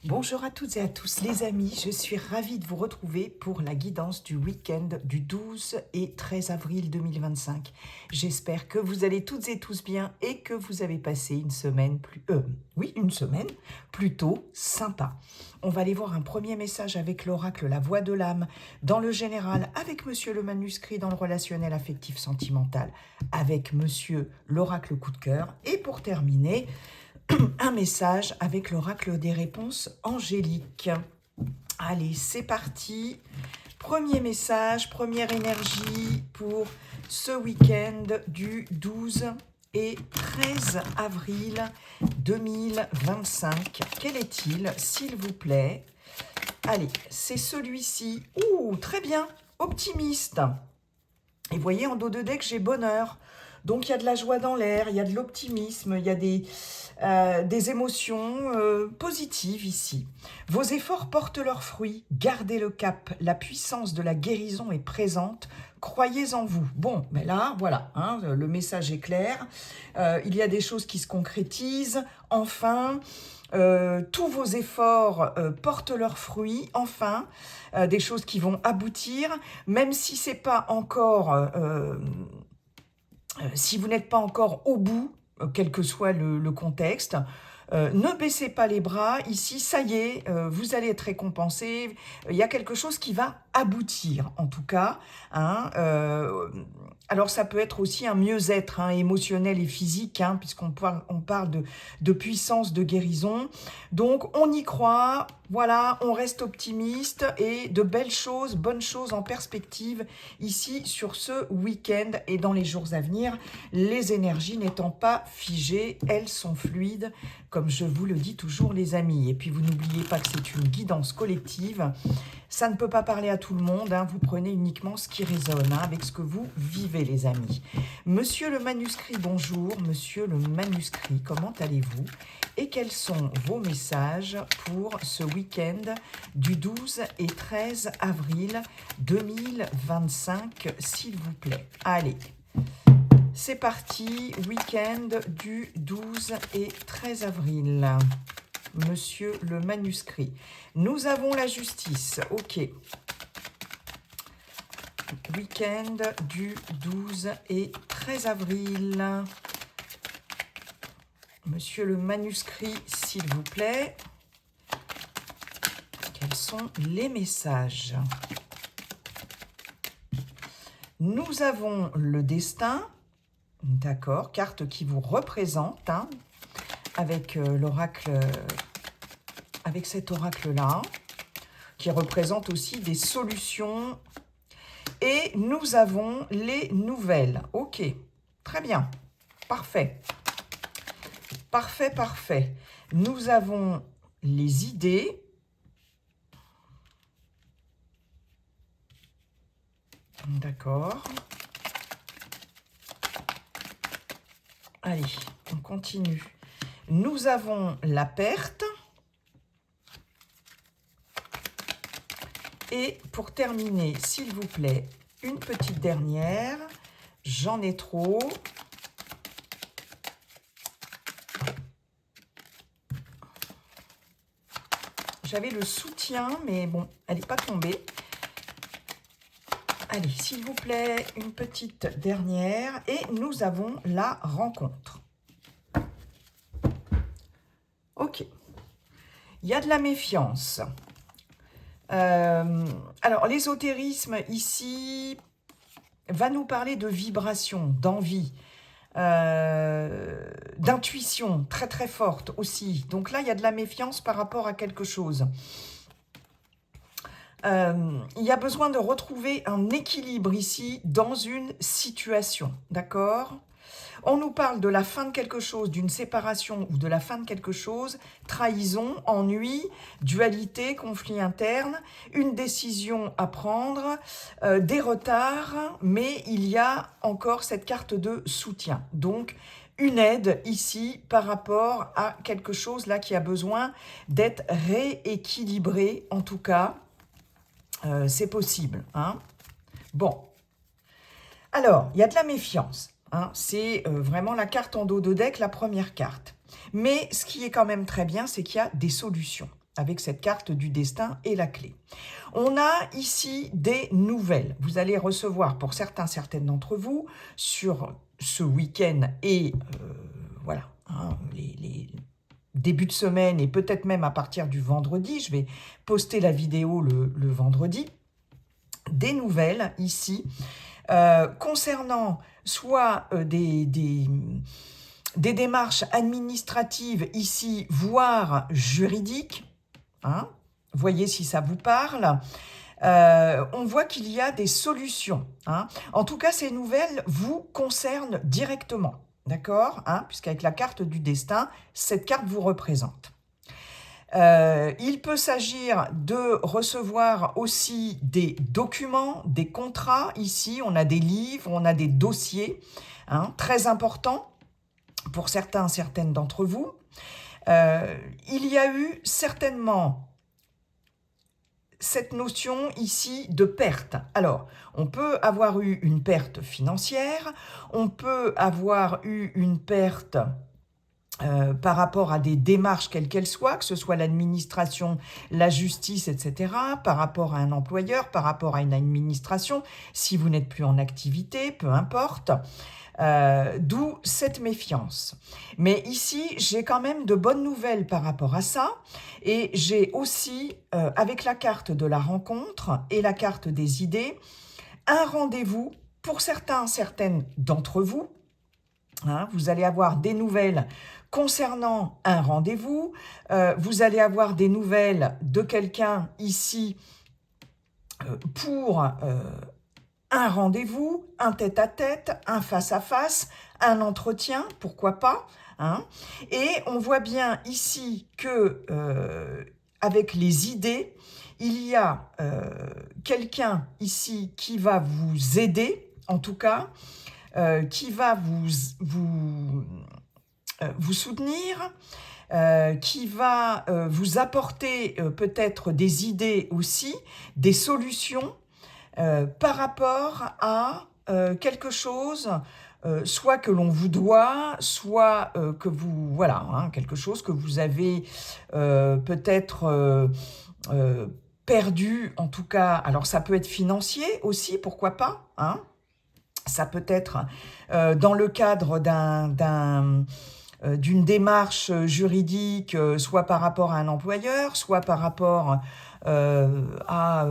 Bonjour à toutes et à tous les amis, je suis ravie de vous retrouver pour la guidance du week-end du 12 et 13 avril 2025. J'espère que vous allez toutes et tous bien et que vous avez passé une semaine une semaine plutôt sympa. On va aller voir un premier message avec l'oracle La Voix de l'âme dans le général, avec monsieur le manuscrit dans le relationnel affectif sentimental, avec monsieur l'oracle coup de cœur et pour terminer, un message avec l'oracle des réponses angéliques. Allez, c'est parti. Premier message, première énergie pour ce week-end du 12 et 13 avril 2025. Quel est-il, s'il vous plaît? Allez, c'est celui-ci. Ouh, très bien, optimiste. Et vous voyez, en dos de deck, j'ai bonheur. Donc, il y a de la joie dans l'air, il y a de l'optimisme, il y a des émotions positives ici. Vos efforts portent leurs fruits. Gardez le cap. La puissance de la guérison est présente. Croyez en vous. Bon, mais là, voilà, hein, le message est clair. Il y a des choses qui se concrétisent. Enfin, tous vos efforts portent leurs fruits. Enfin, des choses qui vont aboutir, même si c'est pas encore... si vous n'êtes pas encore au bout, quel que soit le contexte, ne baissez pas les bras. Ici, ça y est, vous allez être récompensé. Il y a quelque chose qui va aboutir, en tout cas. Hein, alors, ça peut être aussi un mieux-être émotionnel et physique, puisqu'on parle de puissance, de guérison. Donc, on y croit. Voilà, on reste optimiste et de belles choses, bonnes choses en perspective ici sur ce week-end et dans les jours à venir. Les énergies n'étant pas figées, elles sont fluides, comme je vous le dis toujours les amis. Et puis vous n'oubliez pas que c'est une guidance collective. Ça ne peut pas parler à tout le monde, vous prenez uniquement ce qui résonne avec ce que vous vivez les amis. Monsieur le manuscrit, bonjour. Monsieur le manuscrit, comment allez-vous? Et quels sont vos messages pour ce week-end du 12 et 13 avril 2025, s'il vous plaît? Allez, c'est parti, week-end du 12 et 13 avril. Monsieur le manuscrit. Nous avons la justice, ok. Week-end du 12 et 13 avril. Monsieur le manuscrit, s'il vous plaît. Quels sont les messages? Nous avons le destin, d'accord, carte qui vous représente, avec l'oracle, avec cet oracle-là, qui représente aussi des solutions. Et nous avons les nouvelles. Ok, très bien, parfait. Parfait, parfait. Nous avons les idées. D'accord. Allez, on continue. Nous avons la perte. Et pour terminer, s'il vous plaît, une petite dernière. J'en ai trop. J'avais le soutien, mais bon, elle n'est pas tombée. Allez, s'il vous plaît, une petite dernière. Et nous avons la rencontre. Ok. Il y a de la méfiance. Alors, l'ésotérisme, ici, va nous parler de vibration, d'envie, d'intuition très très forte aussi. Donc là, il y a de la méfiance par rapport à quelque chose. Il y a besoin de retrouver un équilibre ici dans une situation, d'accord? On nous parle de la fin de quelque chose, d'une séparation ou de la fin de quelque chose, trahison, ennui, dualité, conflit interne, une décision à prendre, des retards, mais il y a encore cette carte de soutien. Donc, une aide ici par rapport à quelque chose là qui a besoin d'être rééquilibré, en tout cas. C'est possible. Bon. Alors, il y a de la méfiance. C'est vraiment la carte en dos de deck, la première carte. Mais ce qui est quand même très bien, c'est qu'il y a des solutions. avec cette carte du destin et la clé. On a ici des nouvelles. Vous allez recevoir, pour certaines d'entre vous, sur ce week-end et voilà, hein, les débuts de semaine et peut-être même à partir du vendredi, je vais poster la vidéo le vendredi, des nouvelles ici concernant soit des démarches administratives ici, voire juridiques, hein, voyez si ça vous parle. On voit qu'il y a des solutions, hein. En tout cas, ces nouvelles vous concernent directement, d'accord, hein, puisqu'avec la carte du destin, cette carte vous représente. Il peut s'agir de recevoir aussi des documents, des contrats. Ici, on a des livres, on a des dossiers, hein, très importants pour certaines d'entre vous. Il y a eu certainement cette notion ici de perte. Alors, on peut avoir eu une perte financière, on peut avoir eu une perte par rapport à des démarches quelles qu'elles soient, que ce soit l'administration, la justice, etc., par rapport à un employeur, par rapport à une administration, si vous n'êtes plus en activité, peu importe. D'où cette méfiance. Mais ici, j'ai quand même de bonnes nouvelles par rapport à ça. Et j'ai aussi, avec la carte de la rencontre et la carte des idées, un rendez-vous pour certaines d'entre vous. Hein, vous allez avoir des nouvelles concernant un rendez-vous. Vous allez avoir des nouvelles de quelqu'un ici pour un rendez-vous, un tête-à-tête, un face-à-face, un entretien, pourquoi pas, hein. Et on voit bien ici que, avec les idées, il y a quelqu'un ici qui va vous aider, en tout cas, qui va vous soutenir, qui va vous apporter peut-être des idées aussi, des solutions, par rapport à quelque chose, soit que l'on vous doit, soit que vous... Voilà, hein, quelque chose que vous avez peut-être perdu, en tout cas. Alors, ça peut être financier aussi, pourquoi pas, hein. Ça peut être dans le cadre d'une démarche juridique, soit par rapport à un employeur, soit par rapport à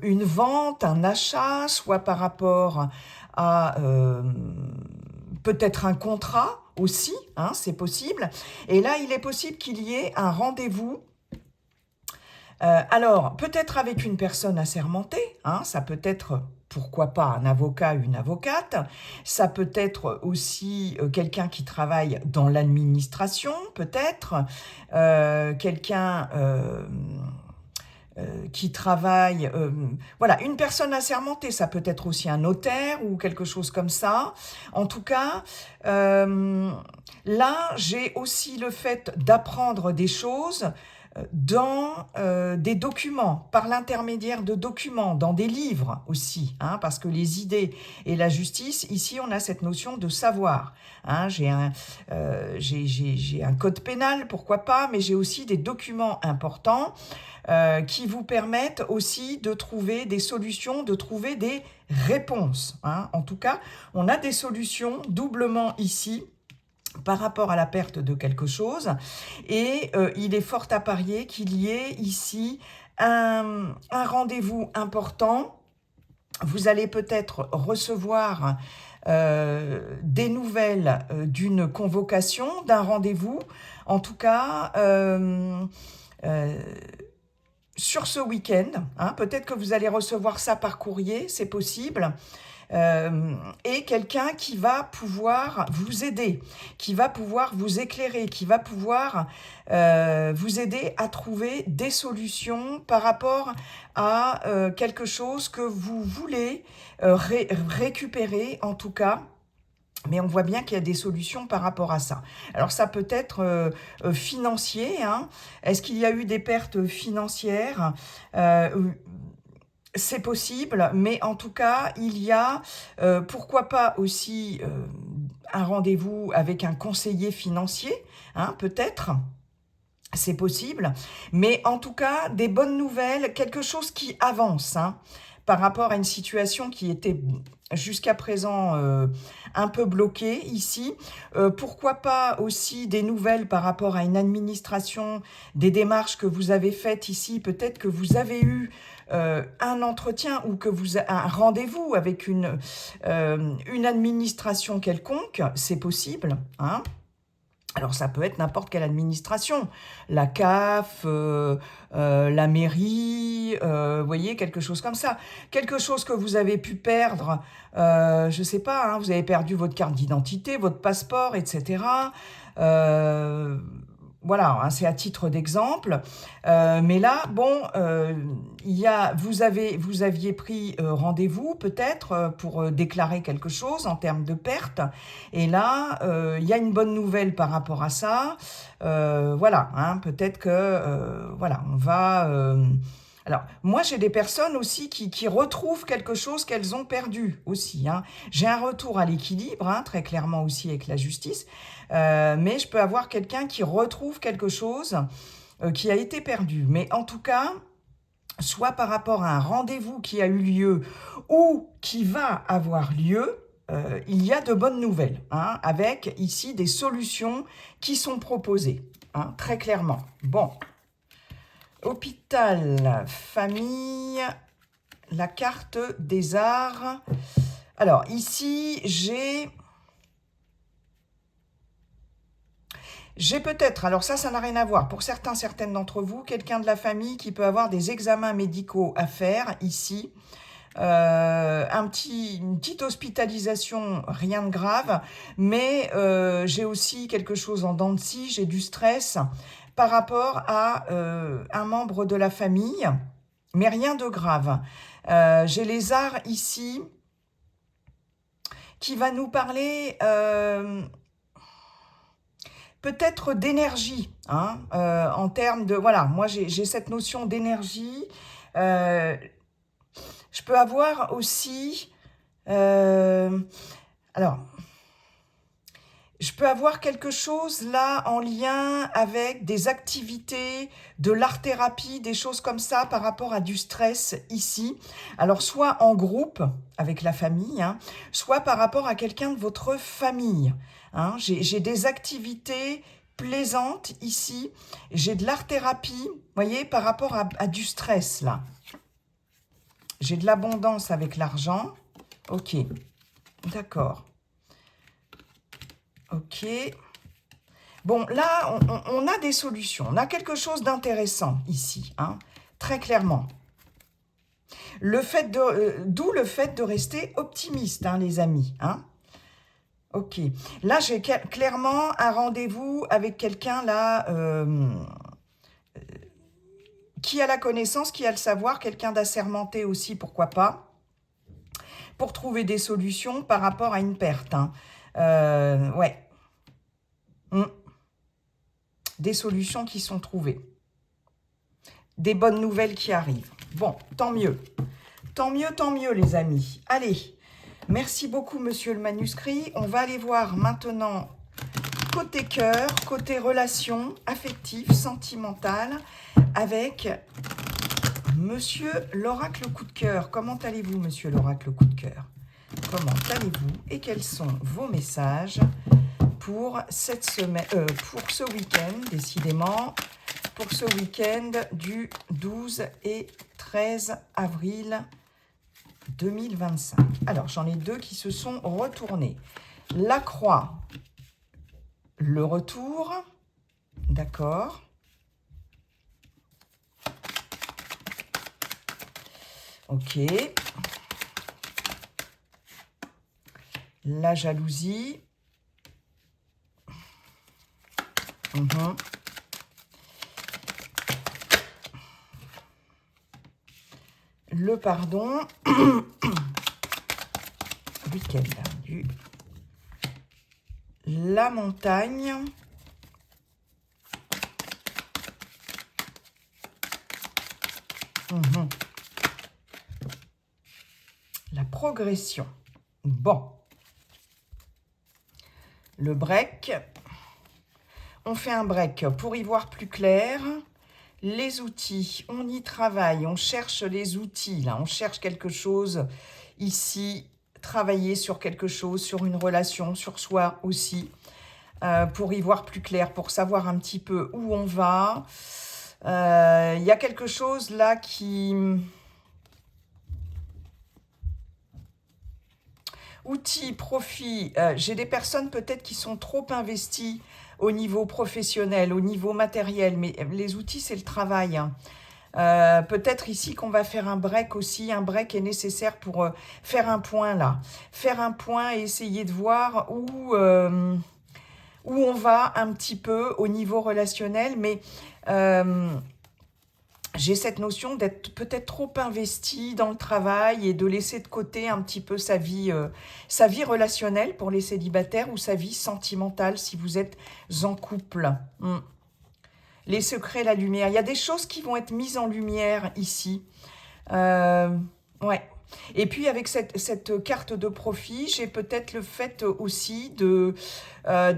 une vente, un achat, soit par rapport à peut-être un contrat aussi, hein, c'est possible. Et là, il est possible qu'il y ait un rendez-vous. Alors, peut-être avec une personne assermentée, hein, ça peut être... Pourquoi pas un avocat, une avocate. Ça peut être aussi quelqu'un qui travaille dans l'administration, peut-être. Quelqu'un qui travaille... voilà, une personne assermentée, ça peut être aussi un notaire ou quelque chose comme ça. En tout cas, là, j'ai aussi le fait d'apprendre des choses dans des documents, par l'intermédiaire de documents, dans des livres aussi, hein, parce que les idées et la justice, ici on a cette notion de savoir, hein. J'ai un code pénal, pourquoi pas, mais j'ai aussi des documents importants qui vous permettent aussi de trouver des solutions, de trouver des réponses, hein. En tout cas, on a des solutions doublement ici, par rapport à la perte de quelque chose, et il est fort à parier qu'il y ait ici un rendez-vous important. Vous allez peut-être recevoir des nouvelles d'une convocation, d'un rendez-vous, en tout cas sur ce week-end, hein. Peut-être que vous allez recevoir ça par courrier, c'est possible. Et quelqu'un qui va pouvoir vous aider, qui va pouvoir vous éclairer, qui va pouvoir vous aider à trouver des solutions par rapport à quelque chose que vous voulez récupérer, en tout cas. Mais on voit bien qu'il y a des solutions par rapport à ça. Alors ça peut être financier, hein. Est-ce qu'il y a eu des pertes financières ? C'est possible, mais en tout cas, il y a, pourquoi pas aussi, un rendez-vous avec un conseiller financier, hein, peut-être, c'est possible, mais en tout cas, des bonnes nouvelles, quelque chose qui avance, hein, par rapport à une situation qui était jusqu'à présent un peu bloquée ici. Pourquoi pas aussi des nouvelles par rapport à une administration, des démarches que vous avez faites ici, peut-être que vous avez eu un entretien ou que vous un rendez-vous avec une administration quelconque, c'est possible, hein. Alors ça peut être n'importe quelle administration, la CAF, la mairie, vous voyez, quelque chose comme ça. Quelque chose que vous avez pu perdre, je ne sais pas, hein, vous avez perdu votre carte d'identité, votre passeport, etc. Euh, voilà, hein, c'est à titre d'exemple. Mais là, bon, vous aviez pris rendez-vous peut-être pour déclarer quelque chose en termes de perte. Et là, il y a une bonne nouvelle par rapport à ça. Voilà, hein, peut-être que, voilà, on va... Alors, moi, j'ai des personnes aussi qui retrouvent quelque chose qu'elles ont perdu aussi, hein. J'ai un retour à l'équilibre, hein, très clairement aussi avec la justice, mais je peux avoir quelqu'un qui retrouve quelque chose qui a été perdu. Mais en tout cas, soit par rapport à un rendez-vous qui a eu lieu ou qui va avoir lieu, il y a de bonnes nouvelles, hein, avec ici des solutions qui sont proposées, hein, très clairement. Bon, hôpital, famille, la carte des arts. Alors ici, j'ai peut-être, alors ça n'a rien à voir, pour certains, certaines d'entre vous, quelqu'un de la famille qui peut avoir des examens médicaux à faire ici. Une petite hospitalisation, rien de grave, mais j'ai aussi quelque chose en dents de scie, j'ai du stress par rapport à un membre de la famille, mais rien de grave. J'ai les arts ici qui va nous parler peut-être d'énergie, hein, en termes de... Voilà, moi j'ai cette notion d'énergie. Euh, je peux avoir aussi... alors, je peux avoir quelque chose là en lien avec des activités, de l'art-thérapie, des choses comme ça par rapport à du stress ici. Alors, soit en groupe avec la famille, hein, soit par rapport à quelqu'un de votre famille, hein. J'ai des activités plaisantes ici. J'ai de l'art-thérapie, vous voyez, par rapport à du stress là. J'ai de l'abondance avec l'argent. Ok, d'accord. Ok. Bon, là, on a des solutions. On a quelque chose d'intéressant ici, hein, très clairement. D'où le fait de rester optimiste, hein, les amis. Hein. Ok. Là, j'ai clairement un rendez-vous avec quelqu'un là qui a la connaissance, qui a le savoir, quelqu'un d'assermenté aussi, pourquoi pas, pour trouver des solutions par rapport à une perte. Hein. Ouais. Des solutions qui sont trouvées. Des bonnes nouvelles qui arrivent. Bon, tant mieux. Tant mieux, les amis. Allez, merci beaucoup, monsieur le manuscrit. On va aller voir maintenant côté cœur, côté relation affective, sentimentale, avec monsieur l'oracle coup de cœur. Comment allez-vous, monsieur l'oracle coup de cœur? Comment allez-vous et quels sont vos messages pour cette semaine, pour ce week-end, décidément, pour ce week-end du 12 et 13 avril 2025. Alors, j'en ai deux qui se sont retournés. La croix, le retour, d'accord. Ok. La jalousie. Le pardon. Week-end du... La montagne. La progression. Bon. Le break. on fait un break pour y voir plus clair. Les outils, on y travaille, on cherche les outils, là, on cherche quelque chose ici, travailler sur quelque chose, sur une relation, sur soi aussi, pour y voir plus clair, pour savoir un petit peu où on va. Il y a quelque chose là qui... Outils, profit, j'ai des personnes peut-être qui sont trop investies au niveau professionnel, au niveau matériel, mais les outils, c'est le travail, hein. Peut-être ici qu'on va faire un break aussi. Un break est nécessaire pour faire un point là. Faire un point et essayer de voir où on va un petit peu au niveau relationnel. Mais j'ai cette notion d'être peut-être trop investi dans le travail et de laisser de côté un petit peu sa vie relationnelle pour les célibataires ou sa vie sentimentale si vous êtes en couple. Les secrets, la lumière. Il y a des choses qui vont être mises en lumière ici. Ouais. Et puis avec cette carte de profit, j'ai peut-être le fait aussi de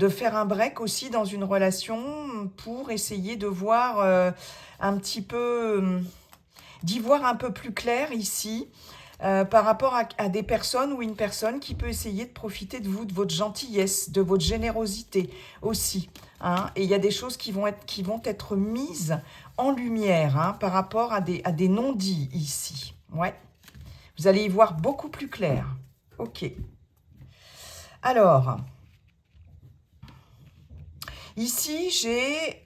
faire un break aussi dans une relation pour essayer de voir un petit peu, d'y voir un peu plus clair ici. Par rapport à des personnes ou une personne qui peut essayer de profiter de vous, de votre gentillesse, de votre générosité aussi. Hein. Et il y a des choses qui vont être mises en lumière hein, par rapport à des non-dits ici. Ouais. Vous allez y voir beaucoup plus clair. Ok. Alors, ici, j'ai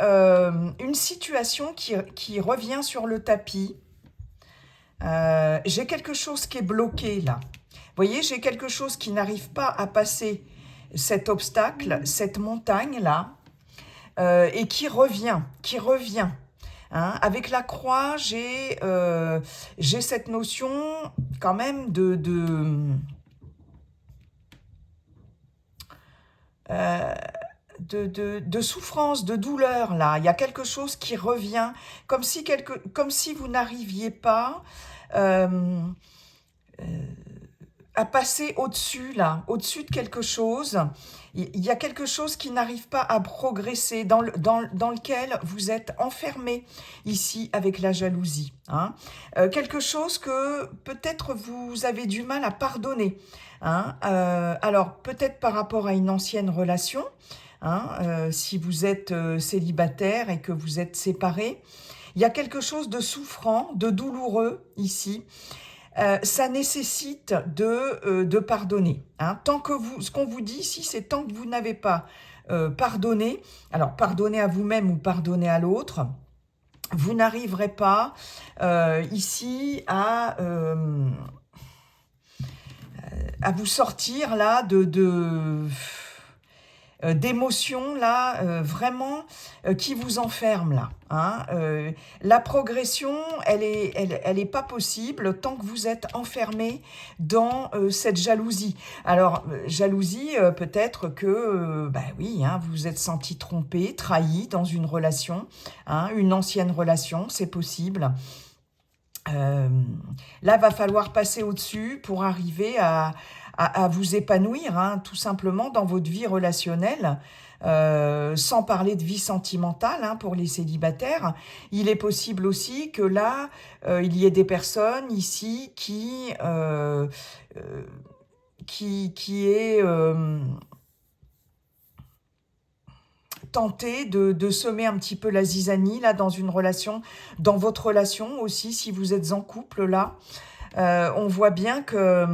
une situation qui revient sur le tapis. J'ai quelque chose qui est bloqué là. Vous voyez, j'ai quelque chose qui n'arrive pas à passer cet obstacle, cette montagne-là, et qui revient. Hein. Avec la croix, j'ai cette notion quand même de souffrance, de douleur là. Il y a quelque chose qui revient, comme si vous n'arriviez pas à passer au-dessus là, au-dessus de quelque chose. Il y a quelque chose qui n'arrive pas à progresser, dans lequel vous êtes enfermé ici avec la jalousie. Hein. Quelque chose que peut-être vous avez du mal à pardonner. Hein. Alors peut-être par rapport à une ancienne relation, hein, si vous êtes célibataire et que vous êtes séparés. Il y a quelque chose de souffrant, de douloureux ici. Ça nécessite de pardonner. Hein. Ce qu'on vous dit ici, c'est tant que vous n'avez pas pardonné, alors pardonner à vous-même ou pardonner à l'autre, vous n'arriverez pas ici à vous sortir là d'émotions là vraiment qui vous enferment là. Hein. La progression, elle est pas possible tant que vous êtes enfermé dans cette jalousie. Alors jalousie, peut-être que bah oui, hein, vous vous êtes senti trompé, trahi dans une relation, hein, une ancienne relation, c'est possible. Là, va falloir passer au-dessus pour arriver à vous épanouir, hein, tout simplement, dans votre vie relationnelle, sans parler de vie sentimentale hein, pour les célibataires. Il est possible aussi que là, il y ait des personnes ici qui est tenté de semer un petit peu la zizanie là dans une relation, dans votre relation aussi, si vous êtes en couple là. On voit bien que...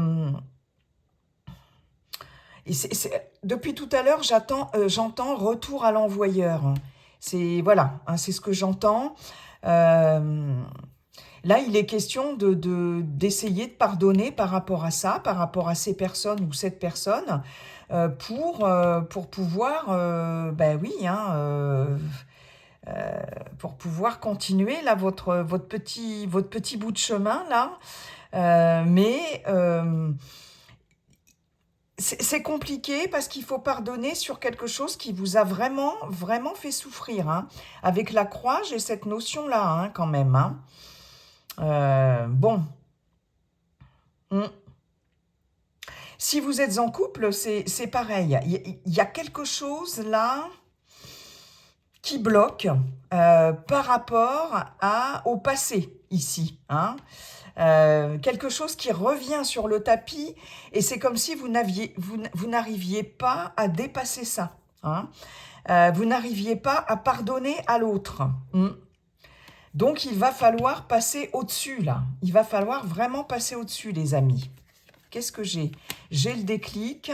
depuis tout à l'heure, j'entends retour à l'envoyeur. C'est voilà, hein, c'est ce que j'entends. Là, il est question d'essayer de pardonner par rapport à ça, par rapport à ces personnes ou cette personne, pour pouvoir, ben oui, hein, pour pouvoir continuer là votre petit bout de chemin là. Mais c'est compliqué parce qu'il faut pardonner sur quelque chose qui vous a vraiment, vraiment fait souffrir. Hein. Avec la croix, j'ai cette notion-là hein, quand même. Hein. Bon. Si vous êtes en couple, c'est pareil. Il y a quelque chose là qui bloque par rapport au passé ici, hein. Quelque chose qui revient sur le tapis et c'est comme si vous n'arriviez pas à dépasser ça, hein. Vous n'arriviez pas à pardonner à l'autre. Donc, il va falloir passer au-dessus, là. Il va falloir vraiment passer au-dessus, les amis. Qu'est-ce que j'ai? J'ai le déclic.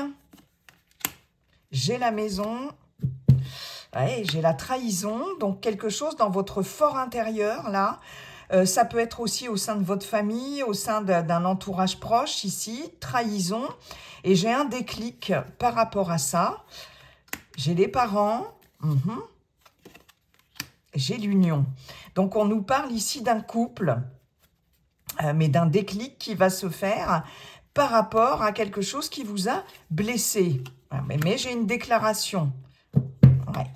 J'ai la maison. Ouais, j'ai la trahison. Donc, quelque chose dans votre fort intérieur, là. Ça peut être aussi au sein de votre famille, au sein d'un entourage proche, ici. Trahison. Et j'ai un déclic par rapport à ça. J'ai les parents. J'ai l'union. Donc, on nous parle ici d'un couple, mais d'un déclic qui va se faire par rapport à quelque chose qui vous a blessé. Mais j'ai une déclaration. Ouais.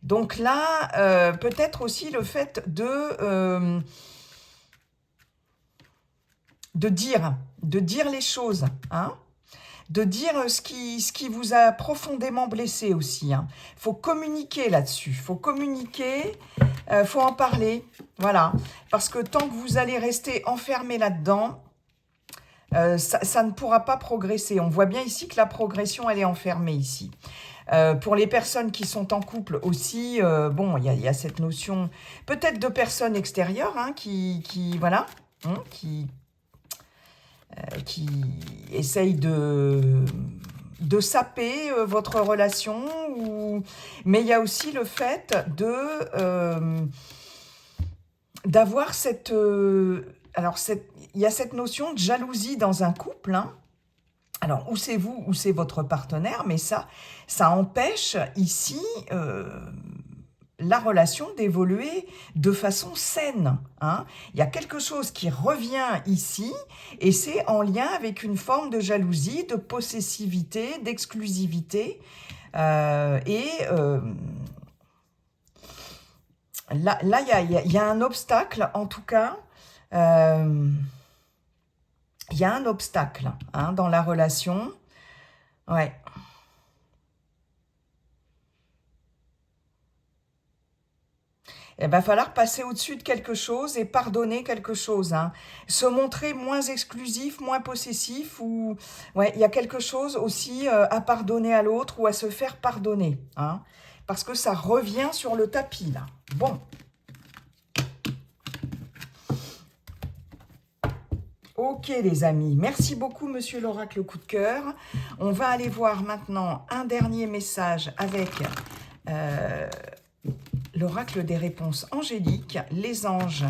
Donc là, peut-être aussi le fait de dire les choses, hein, de dire ce qui vous a profondément blessé aussi. Il faut communiquer là-dessus, il faut communiquer, faut en parler, voilà. Parce que tant que vous allez rester enfermé là-dedans, ça ne pourra pas progresser. On voit bien ici que la progression, elle est enfermée ici. Pour les personnes qui sont en couple aussi, bon, il y a cette notion peut-être de personnes extérieures hein, voilà, hein, qui essayent de saper votre relation. Mais il y a aussi le fait d'avoir cette... alors, il y a cette notion de jalousie dans un couple, hein. Alors, ou c'est vous, ou c'est votre partenaire, mais ça empêche ici la relation d'évoluer de façon saine, hein. Il y a quelque chose qui revient ici, et c'est en lien avec une forme de jalousie, de possessivité, d'exclusivité. Là, il y a un obstacle, en tout cas. Il y a un obstacle hein, dans la relation. Ouais. Il va falloir passer au-dessus de quelque chose et pardonner quelque chose. Hein. Se montrer moins exclusif, moins possessif. Ou ouais, il y a quelque chose aussi à pardonner à l'autre ou à se faire pardonner. Hein, parce que ça revient sur le tapis, là. Bon. Ok les amis, merci beaucoup monsieur l'oracle coup de cœur. On va aller voir maintenant un dernier message avec l'oracle des réponses angéliques, les anges.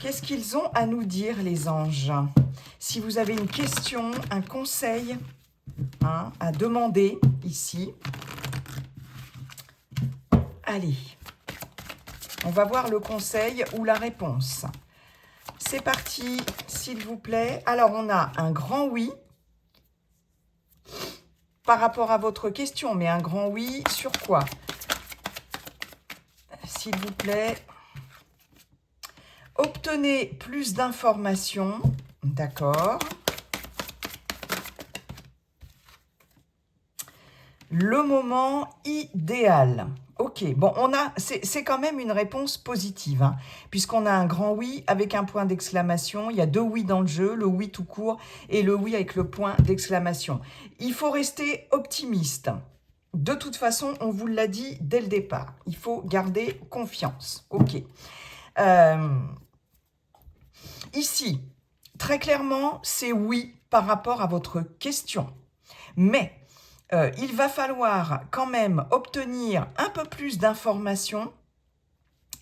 Qu'est-ce qu'ils ont à nous dire les anges? Si vous avez une question, un conseil hein, à demander ici, allez, on va voir le conseil ou la réponse. C'est parti, s'il vous plaît. Alors, on a un grand oui par rapport à votre question, mais un grand oui sur quoi? S'il vous plaît. Obtenez plus d'informations. D'accord. Le moment idéal. Ok, bon, c'est quand même une réponse positive, hein, puisqu'on a un grand oui avec un point d'exclamation. Il y a deux oui dans le jeu, le oui tout court et le oui avec le point d'exclamation. Il faut rester optimiste. De toute façon, on vous l'a dit dès le départ. Il faut garder confiance. Ok. Ici, très clairement, c'est oui par rapport à votre question. Mais il va falloir quand même obtenir un peu plus d'informations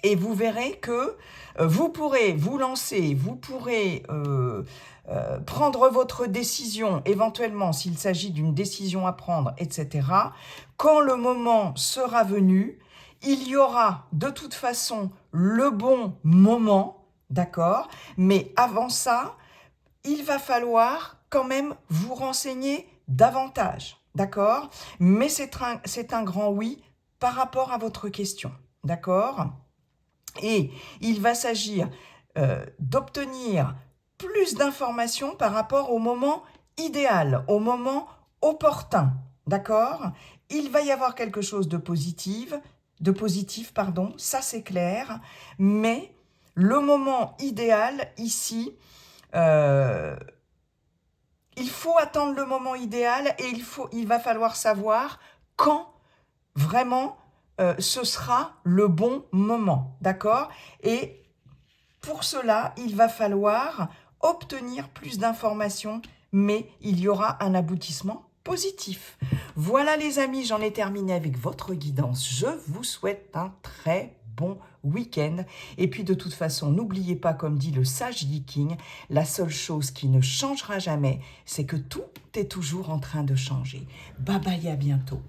et vous verrez que vous pourrez vous lancer, vous pourrez prendre votre décision, éventuellement s'il s'agit d'une décision à prendre, etc. Quand le moment sera venu, il y aura de toute façon le bon moment, d'accord? Mais avant ça, il va falloir quand même vous renseigner davantage. D'accord? Mais c'est un grand oui par rapport à votre question. D'accord? Et il va s'agir d'obtenir plus d'informations par rapport au moment idéal, au moment opportun. D'accord? Il va y avoir quelque chose de positif, pardon, ça c'est clair, mais le moment idéal ici, euh, il faut attendre le moment idéal et il va falloir savoir quand vraiment ce sera le bon moment, d'accord? Et pour cela, il va falloir obtenir plus d'informations, mais il y aura un aboutissement positif. Voilà les amis, j'en ai terminé avec votre guidance. Je vous souhaite un très bon week-end. Et puis de toute façon, n'oubliez pas, comme dit le sage Viking, la seule chose qui ne changera jamais, c'est que tout est toujours en train de changer. Bye bye, à bientôt.